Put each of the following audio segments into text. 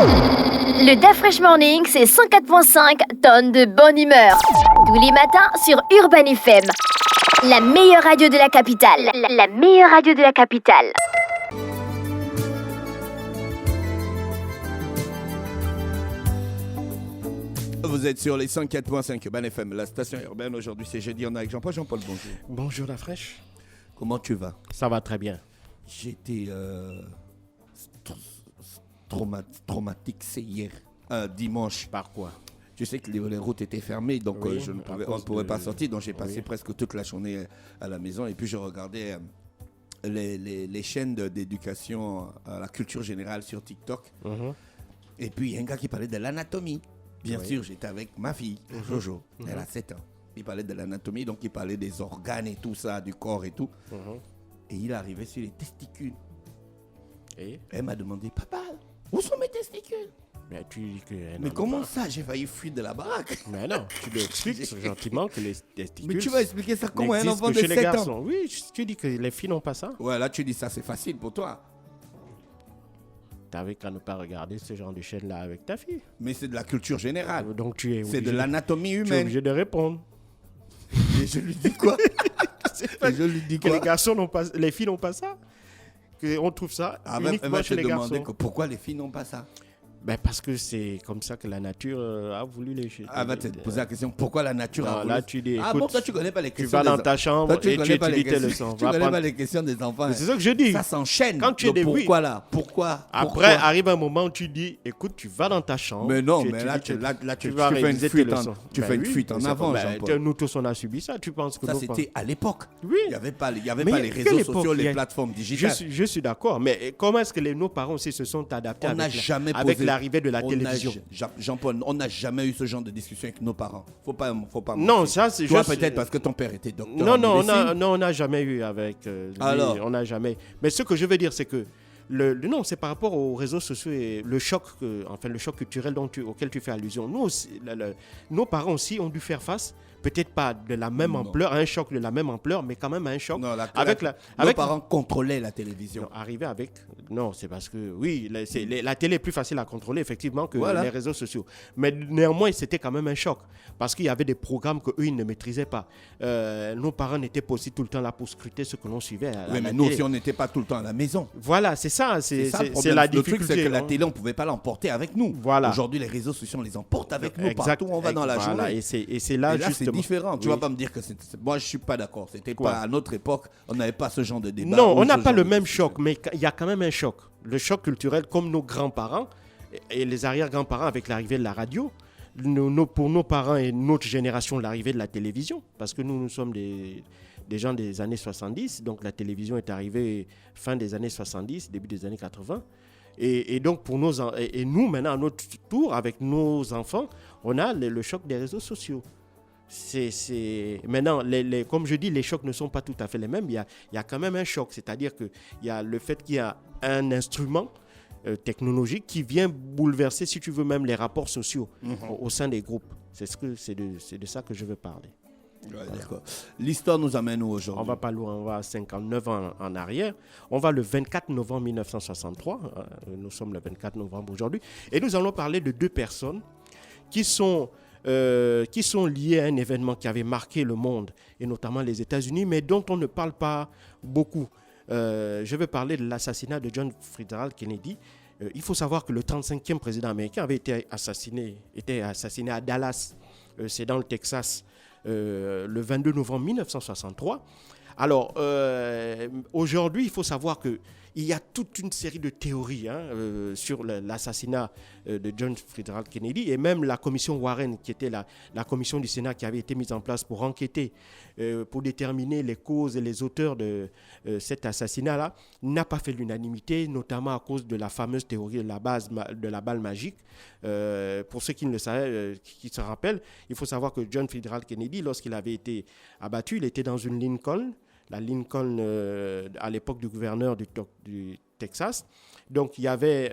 Le Da Fresh Morning, c'est 104.5 tonnes de bonne humeur. Tous les matins sur Urban FM. La meilleure radio de la capitale. La meilleure radio de la capitale. Vous êtes sur les 104.5 Urban FM, la station urbaine. Aujourd'hui, c'est jeudi. On est avec Jean-Paul. Jean-Paul, bonjour. Bonjour la fraîche. Comment tu vas? Ça va très bien. J'étais traumatisé hier, dimanche. Par quoi? Tu sais que les routes étaient fermées, donc Oui, on ne pouvait pas sortir. Donc j'ai passé presque toute la journée à la maison et puis je regardais les chaînes d'éducation à la culture générale sur TikTok. Et puis il y a un gars qui parlait de l'anatomie. Bien sûr, j'étais avec ma fille, Jojo, elle a 7 ans. Il parlait de l'anatomie, donc il parlait des organes et tout ça, du corps et tout. Et il est arrivé sur les testicules. Et elle m'a demandé, papa, où sont mes testicules? mais tu dis que... Mais comment ça? J'ai failli fuir de la baraque. Mais non, tu lui expliques gentiment que les testicules... Mais tu vas expliquer ça comment un n'existent enfant que de chez les 7 garçons. ans? Oui, tu dis que les filles n'ont pas ça. Ouais, là tu dis ça, c'est facile pour toi. T'avais qu'à ne pas regarder ce genre de chaîne-là avec ta fille. Mais c'est de la culture générale. Donc tu es C'est de l'anatomie Tu es humaine. obligé de répondre. Et je lui dis quoi? Et je lui dis Que quoi? les garçons n'ont pas... Les filles n'ont pas ça. On trouve ça Elle va uniquement te chez les demander garçons. pourquoi les filles n'ont pas ça. Ben parce que c'est comme ça que la nature a voulu les... Elle va te poser la question, pourquoi la nature a Non, voulu... là, tu dis, Ah écoute, bon, toi tu connais pas les tu questions vas dans ta chambre Toi, tu et tu connais pas les étudies tes questions. leçons. Tu Va connais prendre- pas les questions des enfants. C'est ça que je dis. Ça s'enchaîne. Quand tu Donc, débrouilles. pourquoi là? Pourquoi? Après, arrive un moment où tu dis, écoute, tu vas dans ta chambre. Mais non, tu mais étudies là, tu tu vas fais une réviser tes fuite leçons. tu fais une fuite en c'est avant, comme- Jean-Paul. Nous tous, on a subi ça. Tu penses que Ça, nous, c'était à l'époque. Oui. Il n'y avait pas, les Mais réseaux quelle sociaux, époque? les plateformes digitales. Je suis d'accord, mais comment est-ce que nos parents aussi se sont adaptés On n'a avec, jamais avec posé- l'arrivée de la on télévision? Jean-Paul, on n'a jamais eu ce genre de discussion avec nos parents. Faut pas Non, mentir. ça, c'est Toi, juste... peut-être parce que ton père était docteur. Non, en non, médecine. on n'a jamais eu avec... lui, Alors? on n'a jamais... Mais ce que je veux dire, c'est que... Non, c'est par rapport aux réseaux sociaux et le choc, le choc culturel auquel tu fais allusion. Nous aussi, nos parents aussi ont dû faire face, peut-être pas de la même ampleur, à un choc de la même ampleur, mais quand même à un choc. Non, Nos parents contrôlaient la télévision. Non, arriver avec... Non, c'est parce que, oui, la télé est plus facile à contrôler, effectivement, que les réseaux sociaux. Mais néanmoins, c'était quand même un choc. Parce qu'il y avait des programmes qu'eux, ils ne maîtrisaient pas. Nos parents n'étaient pas aussi tout le temps là pour scruter ce que l'on suivait à Oui, la mais nous télé. aussi, on n'était pas tout le temps à la maison. Voilà, c'est ça. C'est ça le problème. la Le difficulté. truc, c'est que la hein. télé, on ne pouvait pas l'emporter avec nous. Voilà. Aujourd'hui, les réseaux sociaux, on les emporte avec nous Exact. partout où on va dans la Voilà. journée. Et c'est là, Et là, c'est justement. différent. Tu Oui. vas pas me dire que moi, je suis pas d'accord. C'était Quoi? pas à notre époque. On n'avait pas ce genre de débat. Non, ou on n'a ce pas genre le de même discussion. choc, mais il y a quand même un choc. Le choc culturel, comme nos grands-parents et les arrière-grands-parents avec l'arrivée de la radio, pour nos parents et notre génération, l'arrivée de la télévision, parce que nous sommes des gens des années 70, donc la télévision est arrivée fin des années 70, début des années 80. Et donc, et nous, maintenant, à notre tour, avec nos enfants, on a le choc des réseaux sociaux. Maintenant, comme je dis, les chocs ne sont pas tout à fait les mêmes. Il y a quand même un choc, c'est-à-dire qu'il y a le fait qu'il y a un instrument technologique qui vient bouleverser, si tu veux, même les rapports sociaux au sein des groupes. C'est de ça que je veux parler. Ouais, d'accord. L'histoire nous amène où aujourd'hui? On va pas loin, on va à 59 ans en arrière. On va le 24 novembre 1963. Nous sommes le 24 novembre aujourd'hui. Et nous allons parler de deux personnes qui sont liées à un événement qui avait marqué le monde, et notamment les États-Unis, mais dont on ne parle pas beaucoup. Je vais parler de l'assassinat de John Fitzgerald Kennedy. Il faut savoir que le 35e président américain avait été assassiné à Dallas, c'est dans le Texas, le 22 novembre 1963. Alors, aujourd'hui, il faut savoir qu'il y a toute une série de théories sur l'assassinat de John Fitzgerald Kennedy, et même la commission Warren, qui était la commission du Sénat qui avait été mise en place pour enquêter, pour déterminer les causes et les auteurs de cet assassinat-là, n'a pas fait l'unanimité, notamment à cause de la fameuse théorie de la balle magique. Pour ceux qui ne le savaient, qui se rappellent, il faut savoir que John Fitzgerald Kennedy, lorsqu'il avait été abattu, il était dans une Lincoln, la Lincoln à l'époque du gouverneur du Texas. Donc, il y avait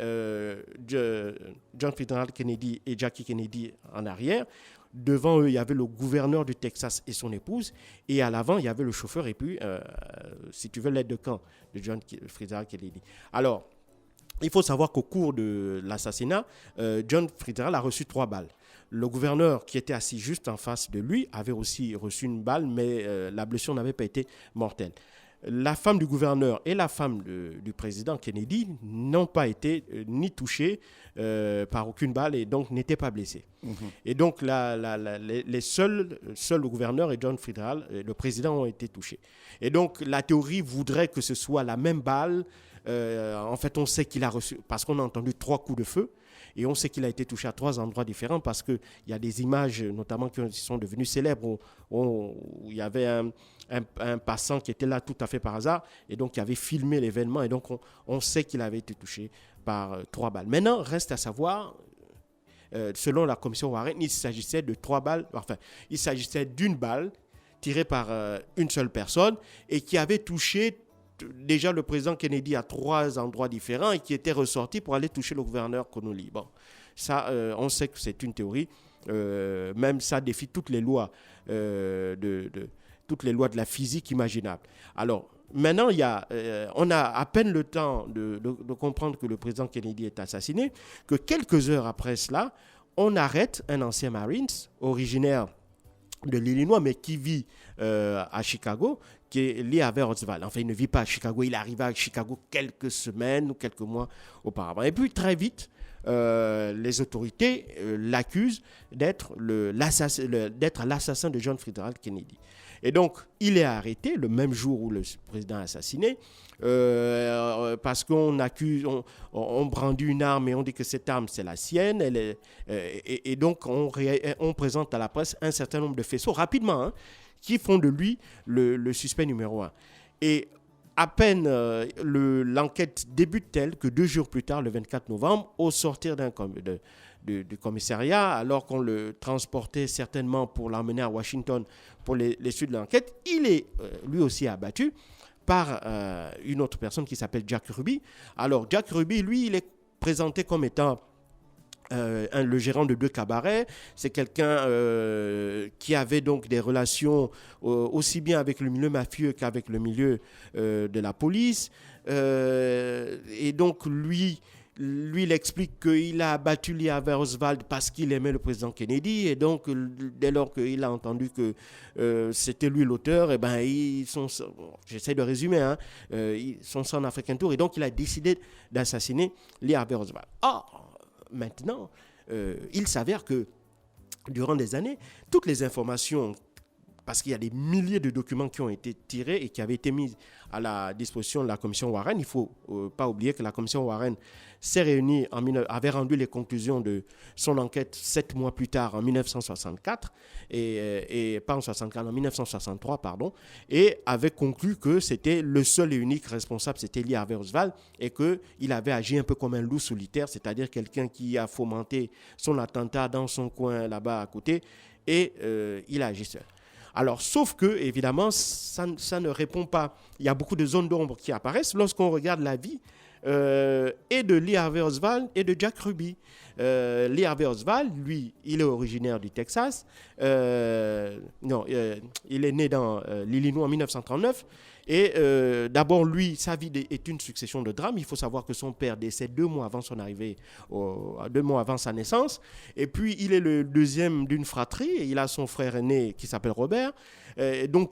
John Fitzgerald Kennedy et Jackie Kennedy en arrière. Devant eux, il y avait le gouverneur du Texas et son épouse. Et à l'avant, il y avait le chauffeur et puis, si tu veux, l'aide de camp de John Fitzgerald Kennedy. Alors, il faut savoir qu'au cours de l'assassinat, John Fitzgerald a reçu 3 balles. Le gouverneur qui était assis juste en face de lui avait aussi reçu une balle, mais la blessure n'avait pas été mortelle. La femme du gouverneur et la femme du président Kennedy n'ont pas été ni touchées par aucune balle et donc n'étaient pas blessées. Et donc les seuls le gouverneur et John Fitzgerald, le président, ont été touchés. Et donc la théorie voudrait que ce soit la même balle. En fait, on sait qu'il a reçu, parce qu'on a entendu 3 coups de feu, et on sait qu'il a été touché à 3 endroits différents, parce qu'il y a des images, notamment qui sont devenues célèbres, où il y avait un passant qui était là tout à fait par hasard, et donc qui avait filmé l'événement, et donc on sait qu'il avait été touché par 3 balles. Maintenant, reste à savoir, selon la commission Warren, il s'agissait de 3 balles, enfin, il s'agissait d'une balle tirée par une seule personne, et qui avait touché déjà le président Kennedy à 3 endroits différents et qui était ressorti pour aller toucher le gouverneur Connolly. Bon, ça, on sait que c'est une théorie. Même ça défie toutes les lois toutes les lois de la physique imaginable. Alors, maintenant, on a à peine le temps de comprendre que le président Kennedy est assassiné, que quelques heures après cela, on arrête un ancien Marines originaire de l'Illinois, mais qui vit à Chicago, qui est Lee Harvey Oswald. Enfin, il ne vit pas à Chicago, il est arrivé à Chicago quelques semaines ou quelques mois auparavant. Et puis, très vite, les autorités l'accusent d'être l'assassin de John Fitzgerald Kennedy. Et donc, il est arrêté le même jour où le président est assassiné, parce qu'on accuse, on brandit une arme et on dit que cette arme, c'est la sienne. Et donc, on présente à la presse un certain nombre de faisceaux, rapidement, qui font de lui le suspect numéro 1. Et à peine l'enquête débute-t-elle que 2 jours plus tard, le 24 novembre, au sortir du commissariat, alors qu'on le transportait certainement pour l'emmener à Washington pour les suites de l'enquête, il est lui aussi abattu par une autre personne qui s'appelle Jack Ruby. Alors Jack Ruby, lui, il est présenté comme étant le gérant de 2 cabarets. C'est quelqu'un qui avait donc des relations aussi bien avec le milieu mafieux qu'avec le milieu de la police. Et donc lui, il explique qu'il a abattu Lee Harvey Oswald parce qu'il aimait le président Kennedy. Et donc, dès lors qu'il a entendu que c'était lui l'auteur, eh ben, j'essaie de résumer, ils sont en African Tour. Et donc, il a décidé d'assassiner Lee Harvey Oswald. Maintenant, il s'avère que durant des années, toutes les informations, parce qu'il y a des milliers de documents qui ont été tirés et qui avaient été mis à la disposition de la commission Warren. Il ne faut pas oublier que la commission Warren s'est réunie, avait rendu les conclusions de son enquête 7 mois plus tard, en 1964, et pas en 64, en 1963, pardon, et avait conclu que c'était le seul et unique responsable, c'était Lee Harvey Oswald, et qu'il avait agi un peu comme un loup solitaire, c'est-à-dire quelqu'un qui a fomenté son attentat dans son coin là-bas à côté, et il a agi seul. Alors, sauf que, évidemment, ça ne répond pas. Il y a beaucoup de zones d'ombre qui apparaissent lorsqu'on regarde la vie et de Lee Harvey Oswald et de Jack Ruby. Lee Harvey Oswald, lui, il est originaire du Texas. Il est né dans l'Illinois en 1939. Et d'abord, lui, sa vie est une succession de drames. Il faut savoir que son père décède 2 mois avant son arrivée, 2 mois avant sa naissance. Et puis, il est le deuxième d'une fratrie. Et il a son frère aîné qui s'appelle Robert, dont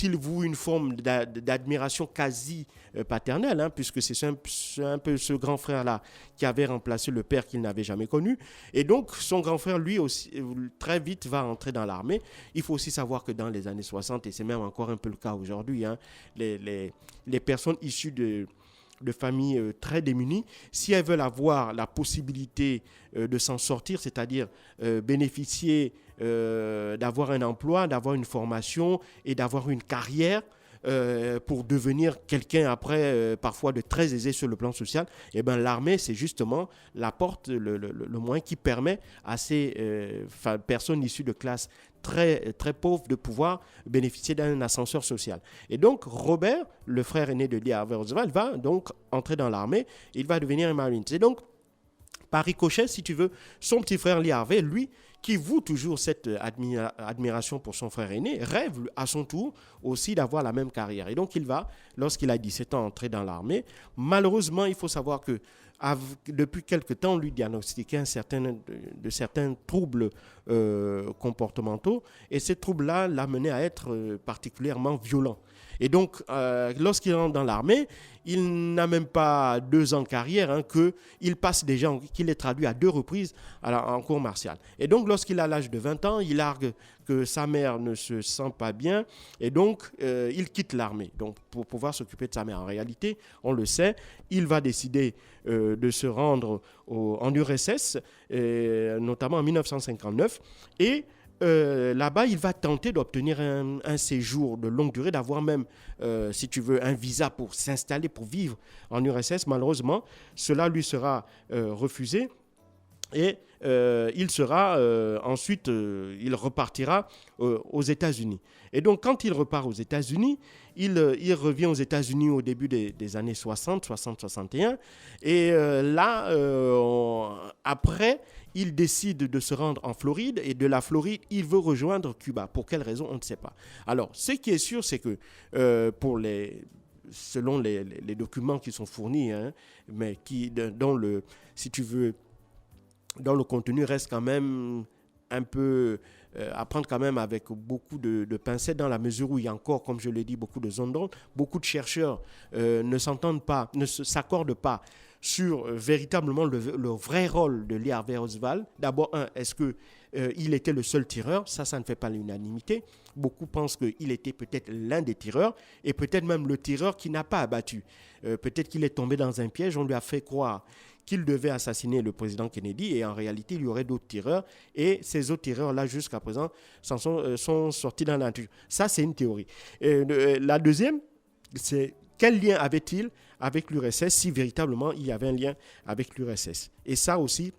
il voue une forme d'admiration quasi paternelle, puisque c'est un peu ce grand frère-là qui avait remplacé le père qu'il n'avait jamais connu. Et donc, son grand frère, lui aussi, très vite va entrer dans l'armée. Il faut aussi savoir que dans les années 60, et c'est même encore un peu le cas aujourd'hui, les personnes issues de familles très démunies, si elles veulent avoir la possibilité de s'en sortir, c'est-à-dire bénéficier d'avoir un emploi, d'avoir une formation et d'avoir une carrière, pour devenir quelqu'un après, parfois de très aisé sur le plan social, eh ben, l'armée, c'est justement la porte, le moyen qui permet à ces personnes issues de classes très, très pauvres de pouvoir bénéficier d'un ascenseur social. Et donc, Robert, le frère aîné de Lee Harvey Oswald, va donc entrer dans l'armée, il va devenir un Marine. Et donc, par ricochet, si tu veux, son petit frère Lee Harvey, lui, qui voue toujours cette admiration pour son frère aîné, rêve à son tour aussi d'avoir la même carrière. Et donc il va, lorsqu'il a 17 ans, entrer dans l'armée. Malheureusement, il faut savoir que depuis quelque temps, on lui diagnostiquait certains troubles comportementaux. Et ces troubles-là l'amenaient à être particulièrement violent. Et donc, lorsqu'il rentre dans l'armée, il n'a même pas 2 ans de carrière qu'il passe déjà, qu'il est traduit à 2 reprises en cours martial. Et donc, lorsqu'il a l'âge de 20 ans, il argue que sa mère ne se sent pas bien et donc il quitte l'armée pour pouvoir s'occuper de sa mère. En réalité, on le sait, il va décider de se rendre en URSS, notamment en 1959, et là-bas, il va tenter d'obtenir un séjour de longue durée, d'avoir même, si tu veux, un visa pour s'installer, pour vivre en URSS. Malheureusement, cela lui sera refusé. Et il sera ensuite, il repartira aux États-Unis. Et donc, quand il repart aux États-Unis, il revient aux États-Unis au début des années 60-61. Et là, après, il décide de se rendre en Floride. Et de la Floride, il veut rejoindre Cuba. Pour quelle raison, on ne sait pas. Alors, ce qui est sûr, c'est que selon les documents qui sont fournis, mais dont si tu veux, dont le contenu reste quand même un peu à prendre quand même avec beaucoup de pincettes, dans la mesure où il y a encore, comme je l'ai dit, beaucoup de zones d'ombre. Beaucoup de chercheurs ne s'accordent pas sur véritablement le vrai rôle de Lee Harvey Oswald. D'abord, est-ce qu'il était le seul tireur? Ça ne fait pas l'unanimité. Beaucoup pensent qu'il était peut-être l'un des tireurs et peut-être même le tireur qui n'a pas abattu. Peut-être qu'il est tombé dans un piège, on lui a fait croire qu'il devait assassiner le président Kennedy et en réalité, il y aurait d'autres tireurs et ces autres tireurs-là, jusqu'à présent, sont sortis dans la nature. Ça, c'est une théorie. La deuxième, c'est quel lien avait-il avec l'URSS si véritablement il y avait un lien avec l'URSS? Et ça aussi,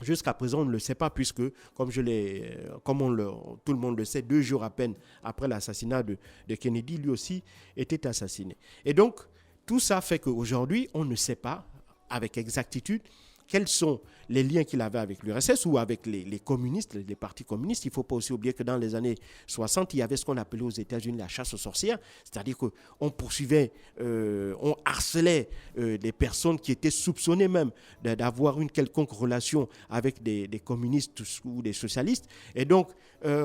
jusqu'à présent, on ne le sait pas puisque, tout le monde le sait, 2 jours à peine après l'assassinat de Kennedy, lui aussi était assassiné. Et donc, tout ça fait qu'aujourd'hui, on ne sait pas avec exactitude quels sont les liens qu'il avait avec l'URSS ou avec les communistes, les partis communistes. Il ne faut pas aussi oublier que dans les années 60, il y avait ce qu'on appelait aux États-Unis la chasse aux sorcières, c'est-à-dire qu'on poursuivait, on harcelait des personnes qui étaient soupçonnées même d'avoir une quelconque relation avec des communistes ou des socialistes. Et donc,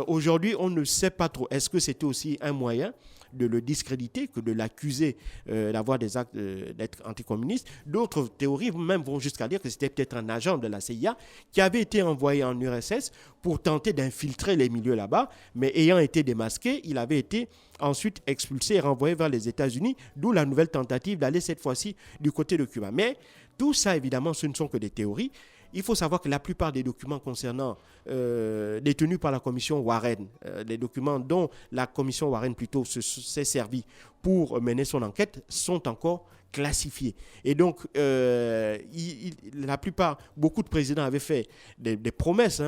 aujourd'hui, on ne sait pas trop. Est-ce que c'était aussi un moyen de le discréditer que de l'accuser d'avoir des actes d'être anticommuniste? D'autres théories même vont jusqu'à dire que c'était peut-être un agent de la CIA qui avait été envoyé en URSS pour tenter d'infiltrer les milieux là-bas, mais ayant été démasqué, il avait été ensuite expulsé et renvoyé vers les États-Unis, d'où la nouvelle tentative d'aller cette fois-ci du côté de Cuba. Mais tout ça, évidemment, ce ne sont que des théories. Il faut savoir que la plupart des documents concernant détenus par la commission Warren, les documents dont la commission Warren plutôt s'est servie pour mener son enquête, sont encore classifiés. Et donc, la plupart, beaucoup de présidents avaient fait des promesses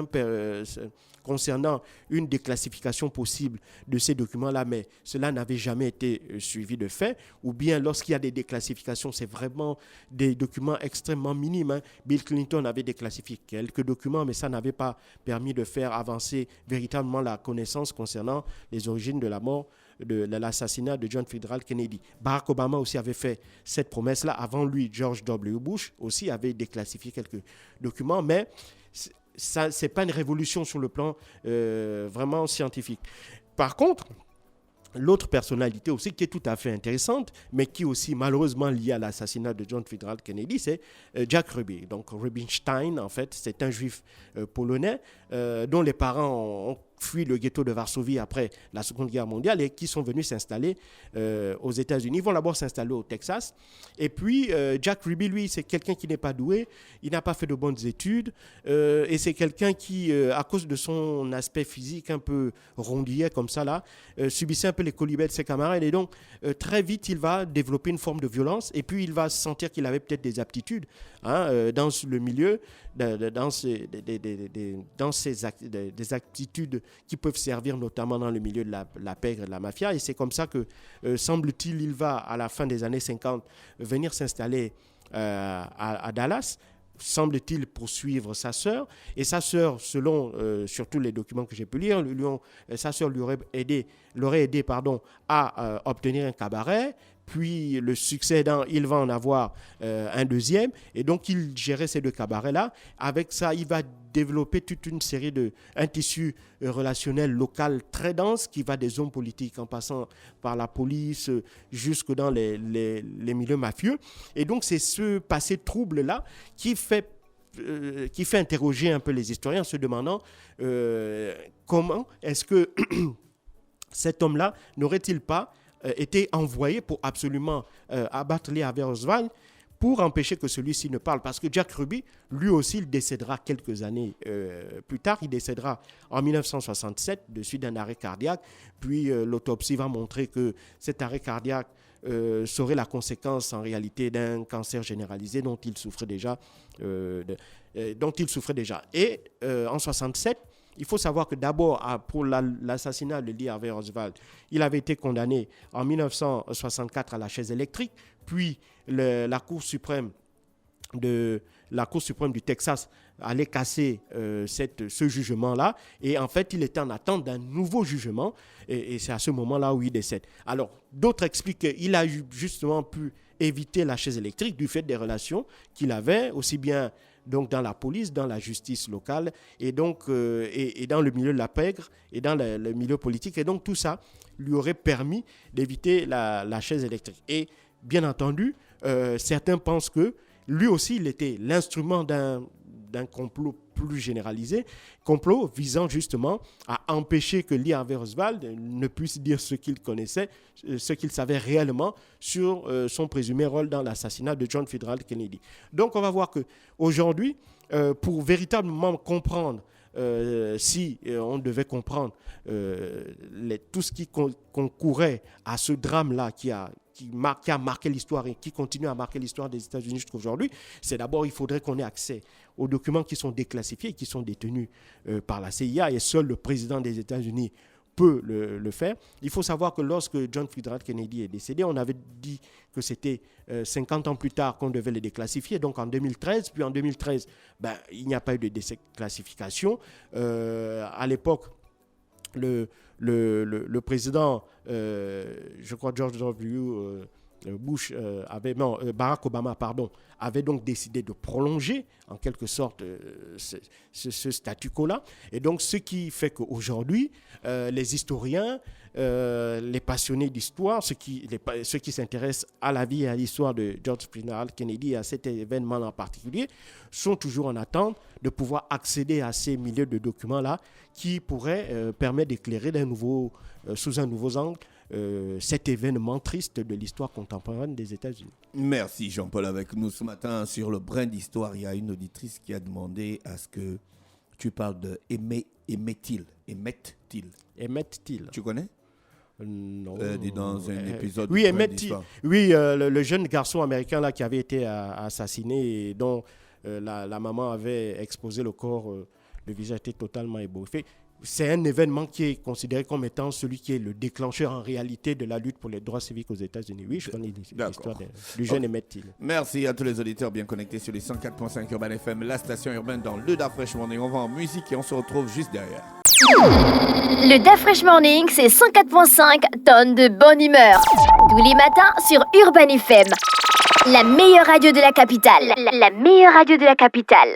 concernant une déclassification possible de ces documents-là, mais cela n'avait jamais été suivi de fait. Ou bien, lorsqu'il y a des déclassifications, c'est vraiment des documents extrêmement minimes. Bill Clinton avait déclassifié quelques documents, mais ça n'avait pas permis de faire avancer véritablement la connaissance concernant les origines de la mort, de l'assassinat de John Fitzgerald Kennedy. Barack Obama aussi avait fait cette promesse-là. Avant lui, George W. Bush aussi avait déclassifié quelques documents, mais ça, ce n'est pas une révolution sur le plan vraiment scientifique. Par contre, l'autre personnalité aussi qui est tout à fait intéressante, mais qui est aussi malheureusement liée à l'assassinat de John Fitzgerald Kennedy, c'est Jack Ruby. Donc Rubinstein, en fait, c'est un juif polonais dont les parents ont fui le ghetto de Varsovie après la Seconde Guerre mondiale et qui sont venus s'installer aux États-Unis. Ils vont d'abord s'installer au Texas. Et puis, Jack Ruby, lui, c'est quelqu'un qui n'est pas doué, il n'a pas fait de bonnes études et c'est quelqu'un qui, à cause de son aspect physique un peu rondillet comme ça, là, subissait un peu les colibets de ses camarades. Et donc, très vite, il va développer une forme de violence et puis il va sentir qu'il avait peut-être des aptitudes dans le milieu, des aptitudes qui peuvent servir notamment dans le milieu de la pègre et de la mafia. Et c'est comme ça que, semble-t-il, il va, à la fin des années 50, venir s'installer à Dallas, semble-t-il poursuivre sa sœur. Et sa sœur, selon surtout les documents que j'ai pu lire, sa sœur l'aurait aidé à obtenir un cabaret. puis le succédant, il va en avoir un deuxième. Et donc, il gérait ces 2 cabarets-là. Avec ça, il va développer toute une série un tissu relationnel local très dense qui va des hommes politiques en passant par la police jusque dans les milieux mafieux. Et donc, c'est ce passé trouble-là qui fait interroger un peu les historiens en se demandant comment est-ce que cet homme-là n'aurait-il pas été envoyé pour absolument abattre Lee Harvey Oswald pour empêcher que celui-ci ne parle. Parce que Jack Ruby, lui aussi, il décédera quelques années plus tard. Il décédera en 1967 de suite d'un arrêt cardiaque. Puis l'autopsie va montrer que cet arrêt cardiaque serait la conséquence en réalité d'un cancer généralisé dont il souffrait déjà. Et en 1967, il faut savoir que d'abord, pour l'assassinat de Lee Harvey Oswald, il avait été condamné en 1964 à la chaise électrique, puis la Cour suprême du Texas allait casser ce jugement-là. Et en fait, il était en attente d'un nouveau jugement. Et c'est à ce moment-là où il décède. Alors, d'autres expliquent qu'il a justement pu éviter la chaise électrique du fait des relations qu'il avait, aussi bien donc dans la police, dans la justice locale, et donc et dans le milieu de la pègre, et dans le milieu politique. Et donc tout ça lui aurait permis d'éviter la chaise électrique. Et bien entendu, certains pensent que lui aussi, il était l'instrument d'un complot plus généralisé, complot visant justement à empêcher que Lee Harvey Oswald ne puisse dire ce qu'il connaissait, ce qu'il savait réellement sur son présumé rôle dans l'assassinat de John Fitzgerald Kennedy. Donc on va voir qu'aujourd'hui, pour véritablement comprendre, si on devait comprendre tout ce qui concourait à ce drame-là qui a marqué l'histoire et qui continue à marquer l'histoire des États-Unis jusqu'à aujourd'hui, c'est d'abord, il faudrait qu'on ait accès aux documents qui sont déclassifiés et qui sont détenus par la CIA, et seul le président des États-Unis peut le faire. Il faut savoir que lorsque John Fitzgerald Kennedy est décédé, on avait dit que c'était 50 ans plus tard qu'on devait les déclassifier, donc en 2013. Puis en 2013, il n'y a pas eu de déclassification. À l'époque, le président, je crois George W. Bush Barack Obama, avait donc décidé de prolonger en quelque sorte ce statu quo-là. Et donc, ce qui fait qu'aujourd'hui, les historiens, les passionnés d'histoire, ceux qui s'intéressent à la vie et à l'histoire de George Fitzgerald Kennedy et à cet événement en particulier, sont toujours en attente de pouvoir accéder à ces milliers de documents-là qui pourraient permettre d'éclairer sous un nouveau angle cet événement triste de l'histoire contemporaine des États-Unis. Merci Jean-Paul avec nous ce matin sur le brin d'histoire. Il y a une auditrice qui a demandé à ce que tu parles de Emmett Till. Tu connais? Non. Dans un épisode. Oui, Emmett Till. Oui, le jeune garçon américain là qui avait été assassiné et dont la maman avait exposé le corps, le visage était totalement ébouriffé. C'est un événement qui est considéré comme étant celui qui est le déclencheur en réalité de la lutte pour les droits civiques aux États-Unis. Oui, je connais l'histoire du jeune Emmett Till. Merci à tous les auditeurs bien connectés sur les 104.5 Urban FM, la station urbaine dans le Dafresh Morning. On va en musique et on se retrouve juste derrière. Le Dafresh Morning, c'est 104.5 tonnes de bonne humeur. Tous les matins sur Urban FM. La meilleure radio de la capitale. La meilleure radio de la capitale.